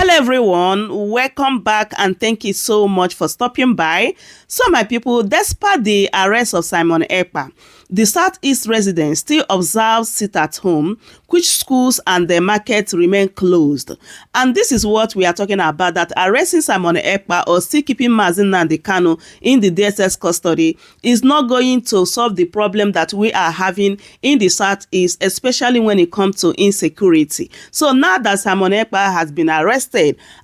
Hello everyone, welcome back and thank you so much for stopping by. So my people, despite the arrest of Simon Ekpa, the Southeast residents still observe sit at home, which schools and the markets remain closed. And this is what we are talking about, that arresting Simon Ekpa or still keeping Mazi and Kanu in the DSS custody is not going to solve the problem that we are having in the Southeast, especially when it comes to insecurity. So now that Simon Ekpa has been arrested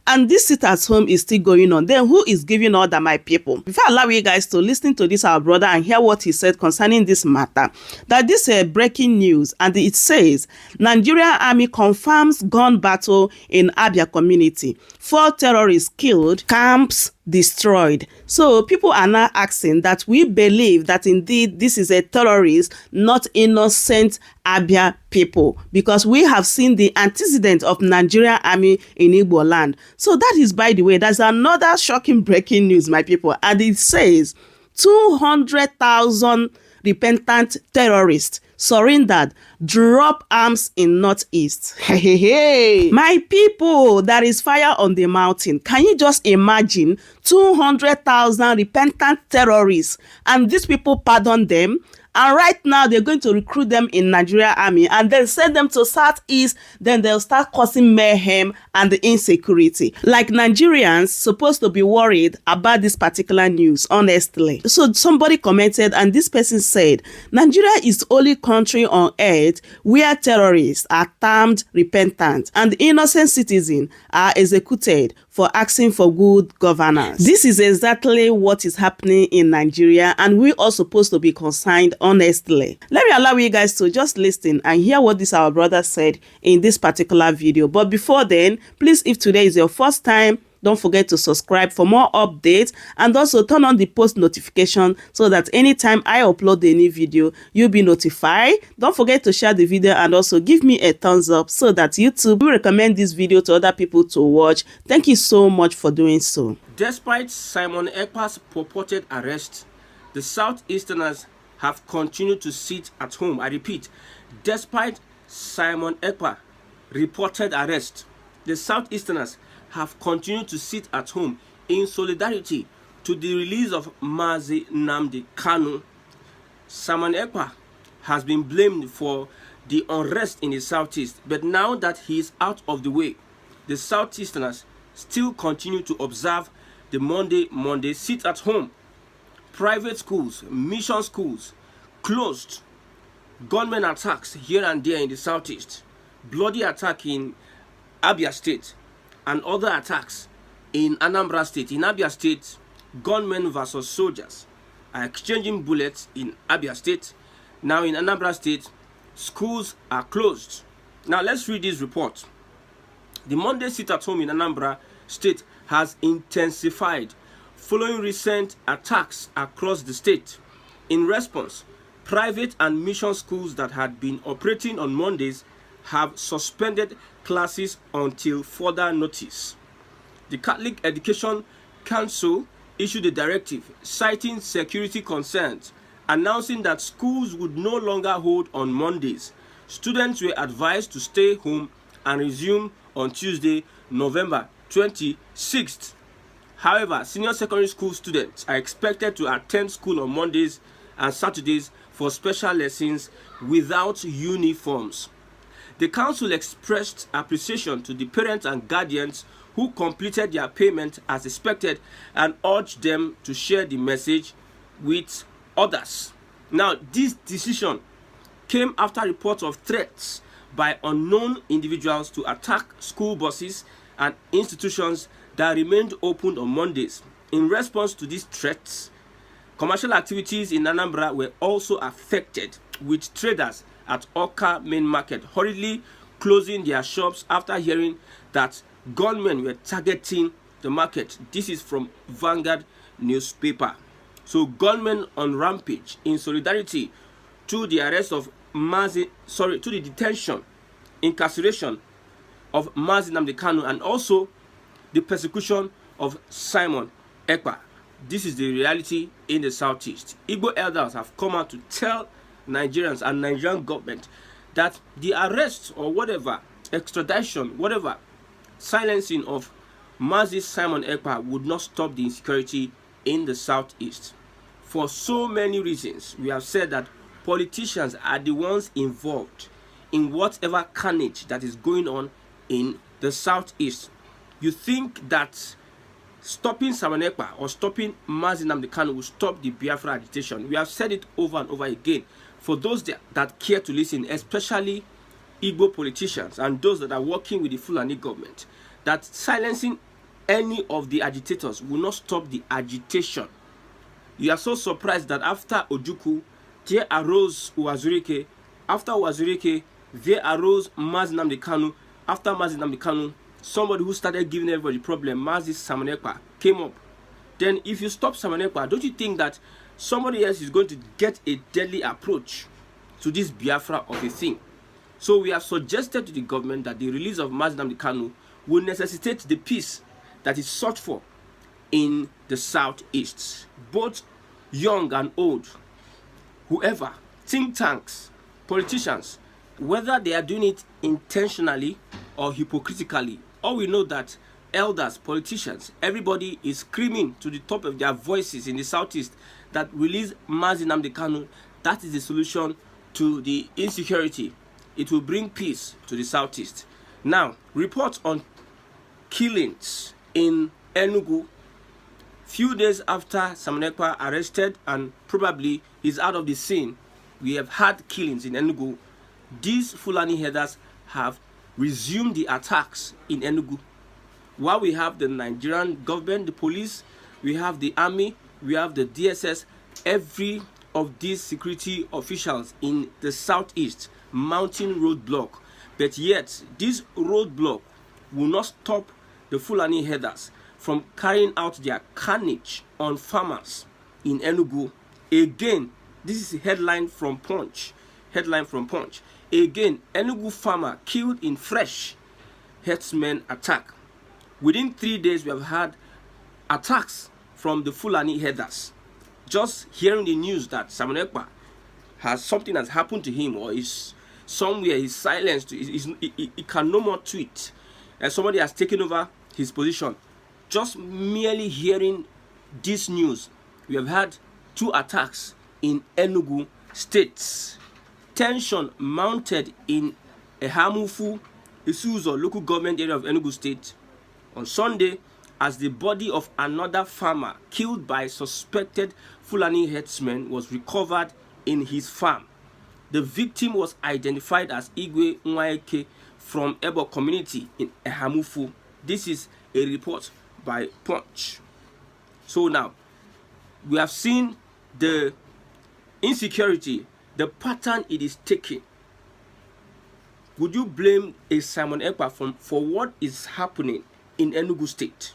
and this sit at home is still going on, then who is giving order, my people? Before I allow you guys to listen to this, our brother, and hear what he said concerning this matter, that this is breaking news, and it says Nigerian army confirms gun battle in Abia community, 4 terrorists killed, camps destroyed. So people are now asking that we believe that indeed this is a terrorist, not innocent Abia people, because we have seen the antecedent of Nigerian army in Igbo land. So that is, by the way, that's another shocking breaking news, my people, and it says 200,000 repentant terrorists surrendered, drop arms in Northeast. Hey. My people, there is fire on the mountain. Can you just imagine 200,000 repentant terrorists, and these people pardon them? And right now, they're going to recruit them in Nigeria army and then send them to Southeast. Then they'll start causing mayhem and the insecurity. Like, Nigerians supposed to be worried about this particular news, honestly. So somebody commented, and this person said, Nigeria is the only country on earth where terrorists are termed repentant and innocent citizens are executed for asking for good governance. This is exactly what is happening in Nigeria, and we are supposed to be concerned, honestly. Let me allow you guys to just listen and hear what this our brother said in this particular video. But before then, please, if today is your first time, don't forget to subscribe for more updates, and also turn on the post notification so that anytime I upload a new video, you'll be notified. Don't forget to share the video and also give me a thumbs up so that YouTube will recommend this video to other people to watch. Thank you so much for doing so. Despite Simon Ekpa's purported arrest, the Southeasterners have continued to sit at home. I repeat, despite Simon Ekpa's reported arrest, the Southeasterners have continued to sit at home in solidarity to the release of Mazi Nnamdi Kanu. Simon Ekpa has been blamed for the unrest in the Southeast, but now that he is out of the way, the Southeasterners still continue to observe the Monday sit at home. Private schools, mission schools closed, gunmen attacks here and there in the Southeast, bloody attack in Abia State, and other attacks in Anambra State. In Abia State, gunmen versus soldiers are exchanging bullets in Abia State. Now in Anambra State, schools are closed. Now let's read this report. The Monday sit at home in Anambra State has intensified following recent attacks across the state. In response, private and mission schools that had been operating on Mondays have suspended classes until further notice. The Catholic Education Council issued a directive citing security concerns, announcing that schools would no longer hold on Mondays. Students were advised to stay home and resume on Tuesday, November 26th. However, senior secondary school students are expected to attend school on Mondays and Saturdays for special lessons without uniforms. The council expressed appreciation to the parents and guardians who completed their payment as expected and urged them to share the message with others. Now, this decision came after reports of threats by unknown individuals to attack school buses and institutions that remained open on Mondays. In response to these threats, commercial activities in Anambra were also affected, with traders at Oka Main Market hurriedly closing their shops after hearing that gunmen were targeting the market. This is from Vanguard newspaper. So gunmen on rampage in solidarity to the arrest of to the detention, incarceration of Mazi Nnamdi Kanu, and also the persecution of Simon Ekpa. This is the reality in the Southeast. Igbo elders have come out to tell Nigerians and Nigerian government that the arrest or whatever, extradition, whatever, silencing of Mazi Simon Ekpa would not stop the insecurity in the southeast. For so many reasons, we have said that politicians are the ones involved in whatever carnage that is going on in the southeast. You think that stopping Simon Ekpa or stopping Mazi Nnamdi Kanu will stop the Biafra agitation? We have said it over and over again. For those that care to listen, especially Igbo politicians and those that are working with the Fulani government, that silencing any of the agitators will not stop the agitation. You are so surprised that after Ojukwu, there arose Uwazurike. After Uwazurike, there arose Mazi Nnamdi Kanu. After Mazi Nnamdi Kanu, somebody who started giving everybody problem, Mazi Simon Ekpa, came up. Then if you stop Simon Ekpa, don't you think that somebody else is going to get a deadly approach to this Biafra of a thing? So we have suggested to the government that the release of Mazi Nnamdi Kanu will necessitate the peace that is sought for in the southeast. Both young and old, whoever, think tanks, politicians, whether they are doing it intentionally or hypocritically, all we know that elders, politicians, everybody is screaming to the top of their voices in the southeast that release Mazi Nnamdi Kanu. That is the solution to the insecurity. It will bring peace to the southeast. Now, reports on killings in Enugu. Few days after Simon Ekpa arrested and probably is out of the scene, we have had killings in Enugu. These Fulani headers have resumed the attacks in Enugu. While we have the Nigerian government, the police, we have the army, we have the DSS, every of these security officials in the southeast mounting roadblock. But yet, this roadblock will not stop the Fulani headers from carrying out their carnage on farmers in Enugu. Again, this is a headline from Punch. Headline from Punch. Again, Enugu farmer killed in fresh herdsmen attack. Within 3 days, we have had attacks from the Fulani headers. Just hearing the news that Simon Ekpa something has happened to him, or is somewhere he's silenced, he can no more tweet, and somebody has taken over his position. Just merely hearing this news, we have had 2 attacks in Enugu State. Tension mounted in Ehamufu, Isuzo local government area of Enugu State on Sunday as the body of another farmer killed by suspected Fulani herdsmen was recovered in his farm. The victim was identified as Igwe Nwaeke from Ebo community in Ehamufu. This is a report by Punch. So now, we have seen the insecurity, the pattern it is taking. Would you blame a Simon Ekpa for what is happening in Enugu State?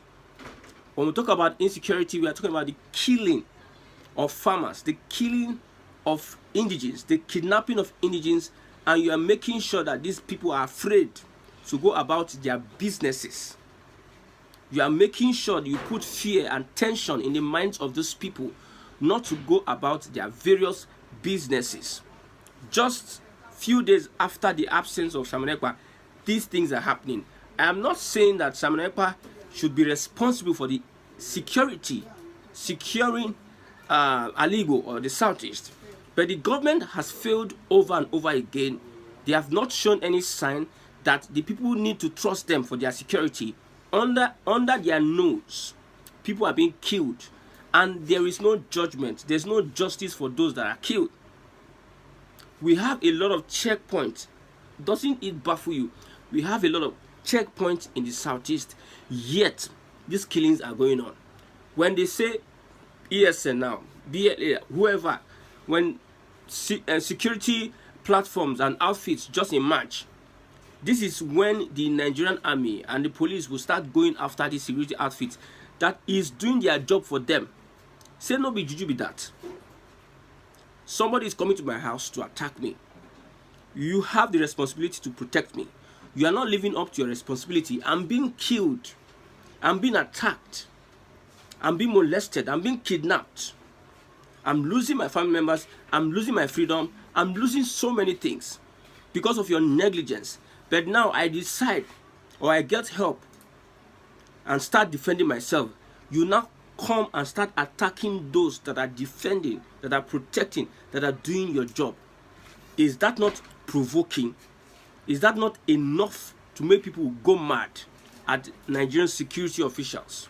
When we talk about insecurity, we are talking about the killing of farmers, the killing of indigents, the kidnapping of indigents, and you are making sure that these people are afraid to go about their businesses. You are making sure that you put fear and tension in the minds of those people not to go about their various businesses. Just few days after the absence of Simon Ekpa, these things are happening. I am not saying that Simon Ekpa should be responsible for the securing Aligo or the southeast, but the government has failed over and over again. They have not shown any sign that the people need to trust them for their security. Under their nose, people are being killed, and there is no judgment. There's no justice for those that are killed. We have a lot of checkpoints. Doesn't it baffle you? We have a lot of checkpoints in the southeast, yet these killings are going on. When they say ESN now, BLA, whoever, when security platforms and outfits just emerge, this is when the Nigerian army and the police will start going after the security outfits that is doing their job for them. Say no be juju be that. Somebody is coming to my house to attack me. You have the responsibility to protect me. You are not living up to your responsibility. I'm being killed. I'm being attacked. I'm being molested. I'm being kidnapped. I'm losing my family members. I'm losing my freedom. I'm losing so many things because of your negligence. But now I decide, or I get help and start defending myself, you now come and start attacking those that are defending, that are protecting, that are doing your job. Is that not provoking? Is that not enough to make people go mad at Nigerian security officials?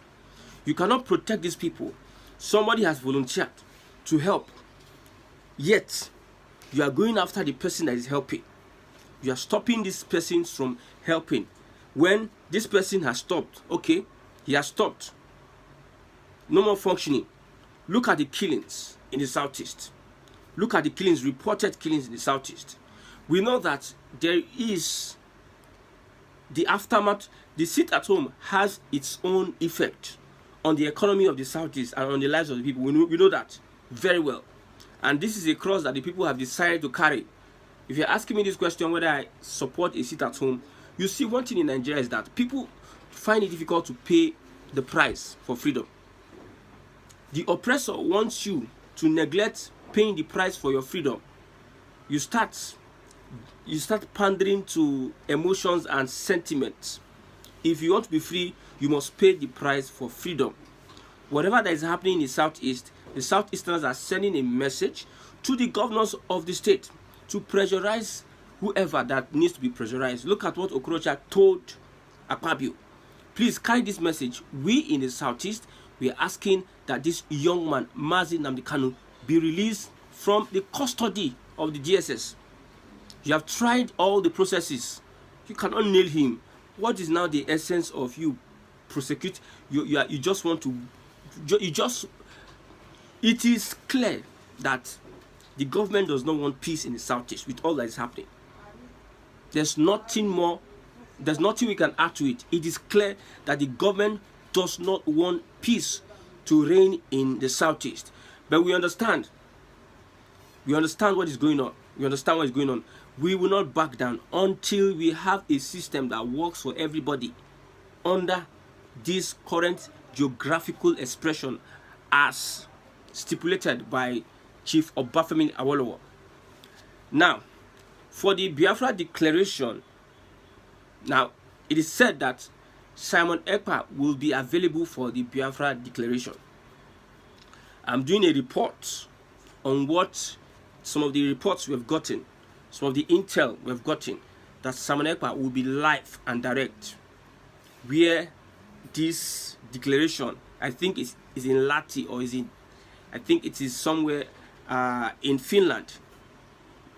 You cannot protect these people. Somebody has volunteered to help, yet you are going after the person that is helping. You are stopping this person from helping. When this person has stopped, okay, he has stopped, no more functioning. Look at the killings in the southeast. Look at the killings, reported killings in the southeast. We know that there is the aftermath. The sit at home has its own effect on the economy of the southeast and on the lives of the people. We know that very well. And this is a cross that the people have decided to carry. If you're asking me this question, whether I support a sit at home, you see, one thing in Nigeria is that people find it difficult to pay the price for freedom. The oppressor wants you to neglect paying the price for your freedom. You start pandering to emotions and sentiments. If you want to be free, you must pay the price for freedom. Whatever that is happening in the southeast, the southeasterners are sending a message to the governors of the state to pressurize whoever that needs to be pressurized. Look at what Okorocha told Akpabio. Please carry this message. We in the southeast, we are asking that this young man, Mazi Nnamdi Kanu, be released from the custody of the DSS. You have tried all the processes. You cannot nail him. What is now the essence of you prosecute? You just want to. It is clear that the government does not want peace in the southeast with all that is happening. There's nothing more. There's nothing we can add to it. It is clear that the government does not want peace to reign in the southeast. But we understand. We understand what is going on. We understand what is going on. We will not back down until we have a system that works for everybody under this current geographical expression as stipulated by Chief Obafemi Awolowo. Now, for the Biafra declaration, now it is said that Simon Ekpa will be available for the Biafra declaration. I'm doing a report on what some of the reports we've gotten, some of the intel we've gotten, that Simon Ekpa will be live and direct, where this declaration, I think is in Lati, or is in, I think it is somewhere in Finland.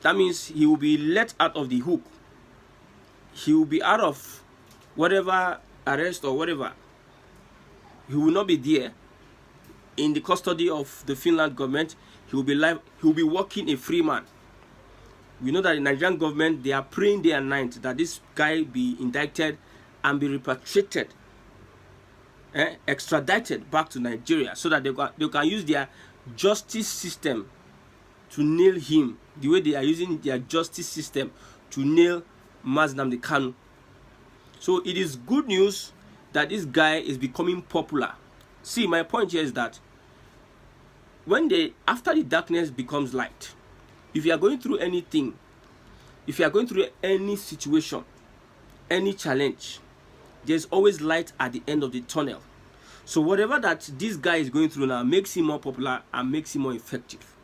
That means he will be let out of the hook. He will be out of whatever arrest or whatever. He will not be there in the custody of the Finland government. He will be live. He will be working a free man. We know that the Nigerian government, they are praying day and night that this guy be indicted and be repatriated, extradited back to Nigeria, so that they can use their justice system to nail him the way they are using their justice system to nail Mazi Nnamdi Kanu. So it is good news that this guy is becoming popular. See, my point here is that after the darkness becomes light, if you are going through anything, if you are going through any situation, any challenge, there's always light at the end of the tunnel. So whatever that this guy is going through now makes him more popular and makes him more effective.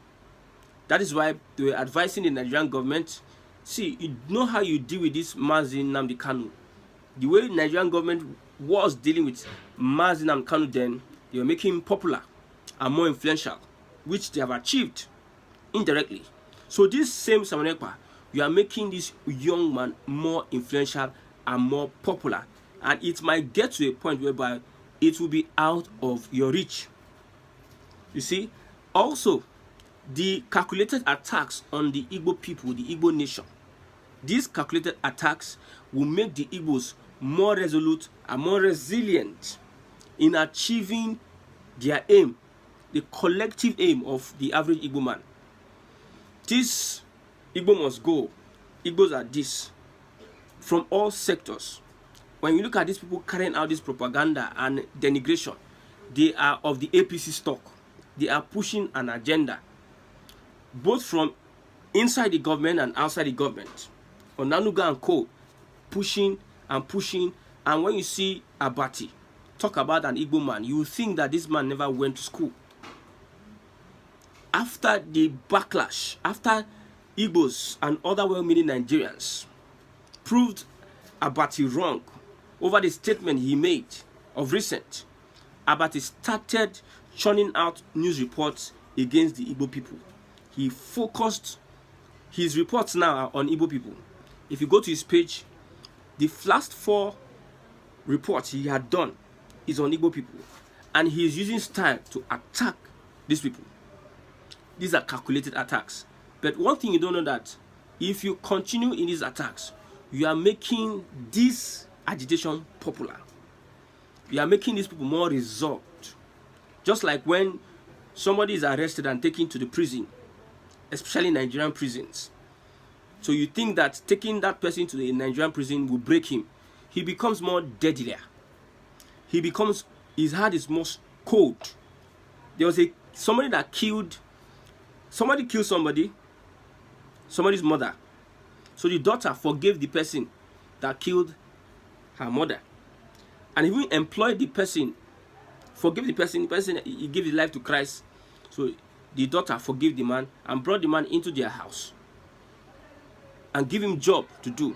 That is why they were advising the Nigerian government, see, you know how you deal with this Mazi Nnamdi Kanu. The way the Nigerian government was dealing with Mazi Nnamdi Kanu then, they were making him popular and more influential, which they have achieved indirectly. So this same Simon Ekpa, you are making this young man more influential and more popular. And it might get to a point whereby it will be out of your reach. You see, also, the calculated attacks on the Igbo people, the Igbo nation, these calculated attacks will make the Igbos more resolute and more resilient in achieving their aim, the collective aim of the average Igbo man. This Igbo must go. Igbos are this from all sectors. When you look at these people carrying out this propaganda and denigration, they are of the APC stock. They are pushing an agenda, both from inside the government and outside the government. Onanuga and Co. pushing and pushing. And when you see Abati, talk about an Igbo man, you will think that this man never went to school. After the backlash, after Igbos and other well-meaning Nigerians proved Abati wrong over the statement he made of recent, Abati started churning out news reports against the Igbo people. He focused his reports now on Igbo people. If you go to his page, the last 4 reports he had done is on Igbo people, and he is using style to attack these people. These are calculated attacks. But one thing you don't know, that if you continue in these attacks, you are making this agitation popular. You are making these people more resolved. Just like when somebody is arrested and taken to the prison, especially Nigerian prisons. So you think that taking that person to the Nigerian prison will break him. He becomes more deadlier. His heart is more cold. There was somebody killed somebody's mother. So the daughter forgave the person that killed her mother, and even employed the person, forgave the person, he gave his life to Christ. So the daughter forgave the man and brought the man into their house and give him job to do.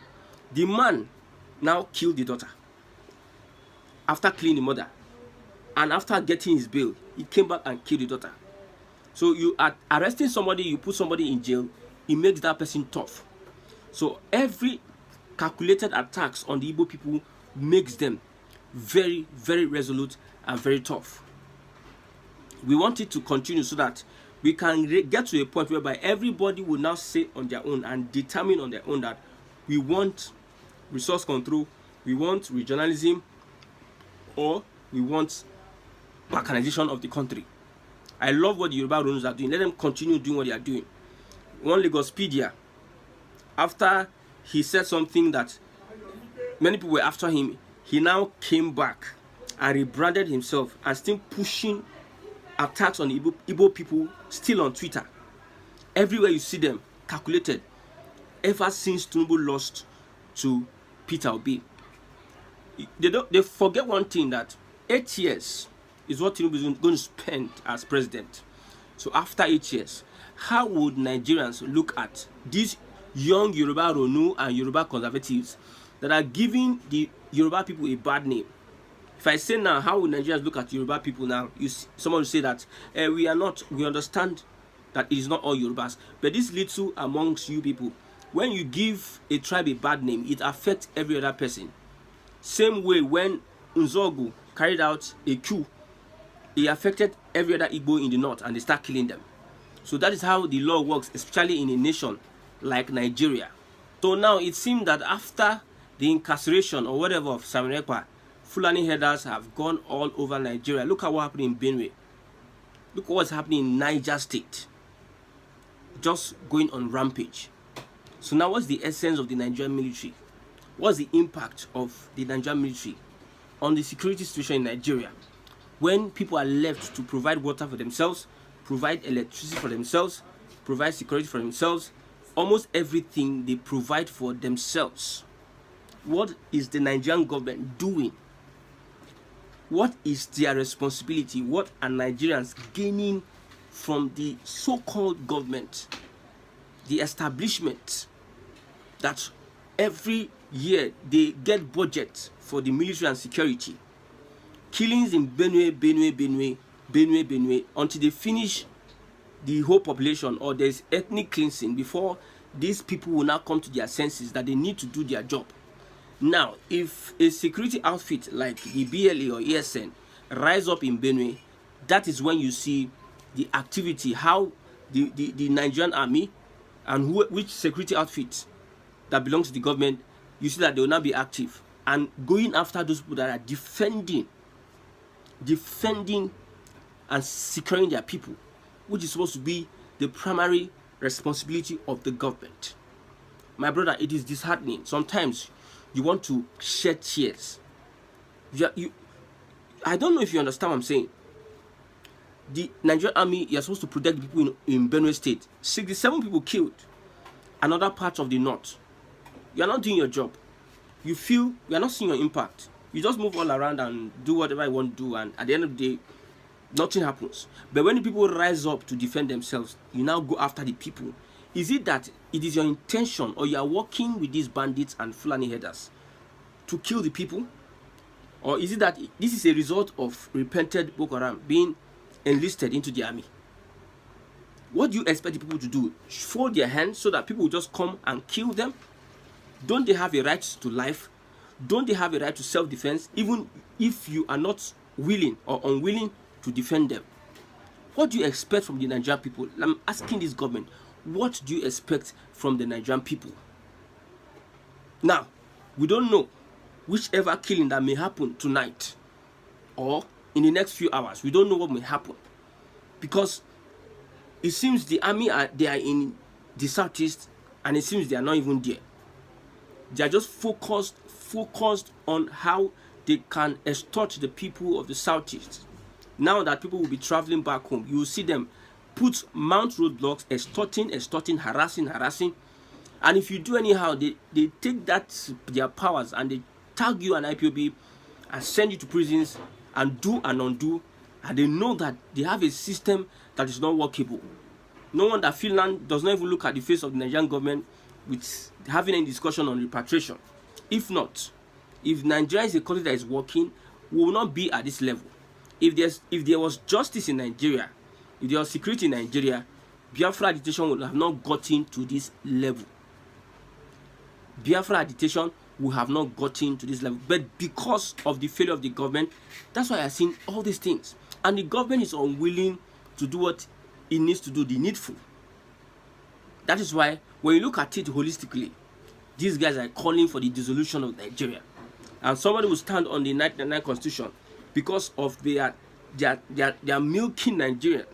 The man now killed the daughter after killing the mother, and after getting his bail, he came back and killed the daughter. So you are arresting somebody, you put somebody in jail, it makes that person tough. So every calculated attacks on the Igbo people makes them very, very resolute and very tough. We want it to continue so that we can get to a point whereby everybody will now say on their own and determine on their own that we want resource control, we want regionalism, or we want balkanization of the country. I love what the Yoruba Ronus are doing. Let them continue doing what they are doing. One Lagospedia, after he said something that many people were after him, he now came back and rebranded himself and still pushing attacks on the Igbo people still on Twitter. Everywhere you see them, calculated. Ever since Tinubu lost to Peter Obi. They forget one thing, that 8 years is what Tinubu is going to spend as president. So after 8 years, how would Nigerians look at these young Yoruba Ronu and Yoruba conservatives that are giving the Yoruba people a bad name? If I say now, how will Nigerians look at Yoruba people now? Someone will say that we understand that it is not all Yorubas, but this little amongst you people, when you give a tribe a bad name, it affects every other person. Same way when Nzogu carried out a coup, it affected every other Igbo in the north and they start killing them. So that is how the law works, especially in a nation like Nigeria. So now it seems that after the incarceration or whatever of Simon Ekpa, Fulani herders have gone all over Nigeria. Look at what happened in Benue. Look at what's happening in Niger State. Just going on rampage. So now what's the essence of the Nigerian military? What's the impact of the Nigerian military on the security situation in Nigeria? When people are left to provide water for themselves, provide electricity for themselves, provide security for themselves, almost everything they provide for themselves. What is the Nigerian government doing? What is their responsibility? What are Nigerians gaining from the so-called government, the establishment that every year they get budget for the military and security? Killings in Benue, until they finish the whole population, or there's ethnic cleansing before these people will now come to their senses that they need to do their job. Now, if a security outfit like the BLA or ESN rise up in Benue, that is when you see the activity, how the Nigerian army and which security outfit that belongs to the government, you see that they will now be active and going after those people that are defending and securing their people, which is supposed to be the primary responsibility of the government. My brother, it is disheartening. Sometimes you want to shed tears. I don't know if you understand what I'm saying. The Nigerian army, you're supposed to protect people in Benue State. 67 people killed. Another part of the north. You are not doing your job. You feel you are not seeing your impact. You just move all around and do whatever you want to do, and at the end of the day, nothing happens. But when the people rise up to defend themselves, you now go after the people. Is it that it is your intention, or you are working with these bandits and Fulani headers to kill the people? Or is it that this is a result of repented Boko Haram being enlisted into the army? What do you expect the people to do? Fold their hands so that people will just come and kill them? Don't they have a right to life? Don't they have a right to self-defense, even if you are not willing or unwilling to defend them? What do you expect from the Nigerian people? I'm asking this government, what do you expect from the Nigerian people? Now, we don't know whichever killing that may happen tonight or in the next few hours. We don't know what may happen, because it seems the army they are in the southeast, and it seems they are not even there. They are just focused on how they can extort the people of the southeast. Now that people will be traveling back home, you will see them mount roadblocks, extorting, harassing. And if you do anyhow, they take their powers and they tag you an IPOB and send you to prisons and do and undo. And they know that they have a system that is not workable. No wonder Finland does not even look at the face of the Nigerian government with having any discussion on repatriation. If Nigeria is a country that is working, we will not be at this level. If there was justice in Nigeria, if there was security in Nigeria, Biafra agitation would have not gotten to this level. Biafra agitation would have not gotten to this level. But because of the failure of the government, that's why I've seen all these things. And the government is unwilling to do what it needs to do, the needful. That is why when you look at it holistically, these guys are calling for the dissolution of Nigeria. And somebody will stand on the 1999 constitution because of they are milking Nigeria.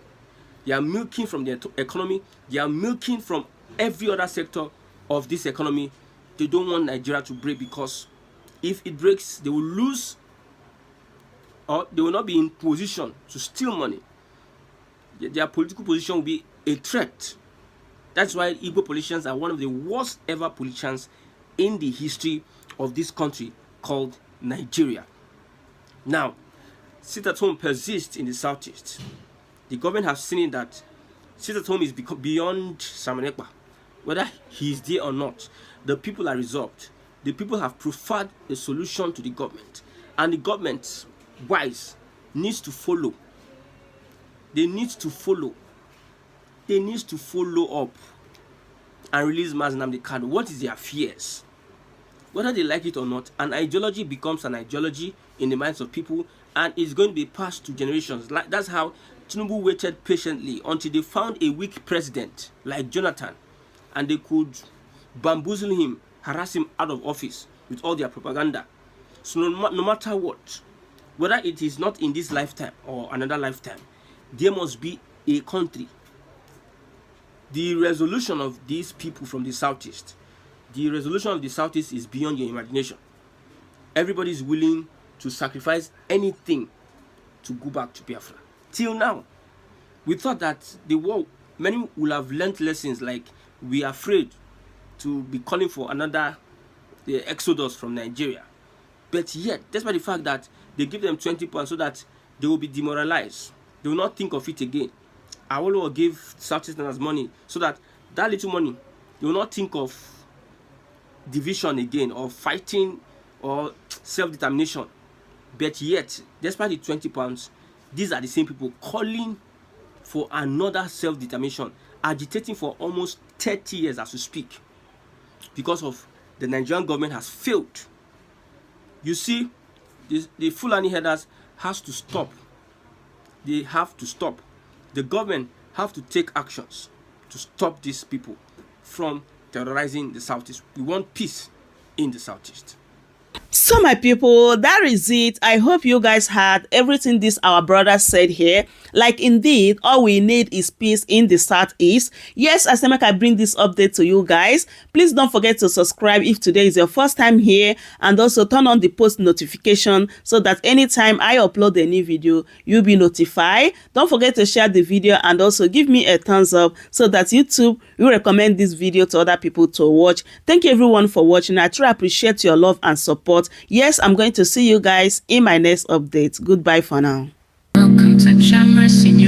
They are milking from the economy. They are milking from every other sector of this economy. They don't want Nigeria to break, because if it breaks, they will lose, or they will not be in position to steal money. Their political position will be a threat. That's why Igbo politicians are one of the worst ever politicians in the history of this country called Nigeria. Now, sit-at-home persists in the southeast. The government has seen that sit-at-home is beyond Simon Ekpa. Whether he is there or not, the people are resolved. The people have preferred a solution to the government. And the government, wise, needs to follow. They need to follow. They need to follow up and release Mazi Nnamdi Kanu. What is their fears? Whether they like it or not, an ideology becomes an ideology in the minds of people, and it's going to be passed to generations. That's how Tinubu waited patiently until they found a weak president like Jonathan, and they could bamboozle him, harass him out of office with all their propaganda. So no matter what, whether it is not in this lifetime or another lifetime, there must be a country. The resolution of these people from the southeast, is beyond your imagination. Everybody is willing to sacrifice anything to go back to Biafra. Till now, we thought that the war, many will have learned lessons, like we are afraid to be calling for another exodus from Nigeria. But yet, despite the fact that they give them 20 pounds so that they will be demoralized, they will not think of it again. Awolowo gave Southeasterners money so that little money, they will not think of division again, or fighting, or self-determination. But yet, despite the 20 pounds, these are the same people calling for another self-determination, agitating for almost 30 years as we speak, because of the Nigerian government has failed. You see, the Fulani headers has to stop. They have to stop. The government have to take actions to stop these people from terrorizing the southeast. We want peace in the southeast. So my people, that is it. I hope you guys had everything this our brother said here. Like, indeed, all we need is peace in the southeast. Yes, as I bring this update to you guys. Please don't forget to subscribe if today is your first time here, and also turn on the post notification so that anytime I upload a new video, you'll be notified. Don't forget to share the video and also give me a thumbs up so that YouTube will recommend this video to other people to watch. Thank you everyone for watching. I truly appreciate your love and support. But yes, I'm going to see you guys in my next update. Goodbye for now. Welcome to Shamra Senior.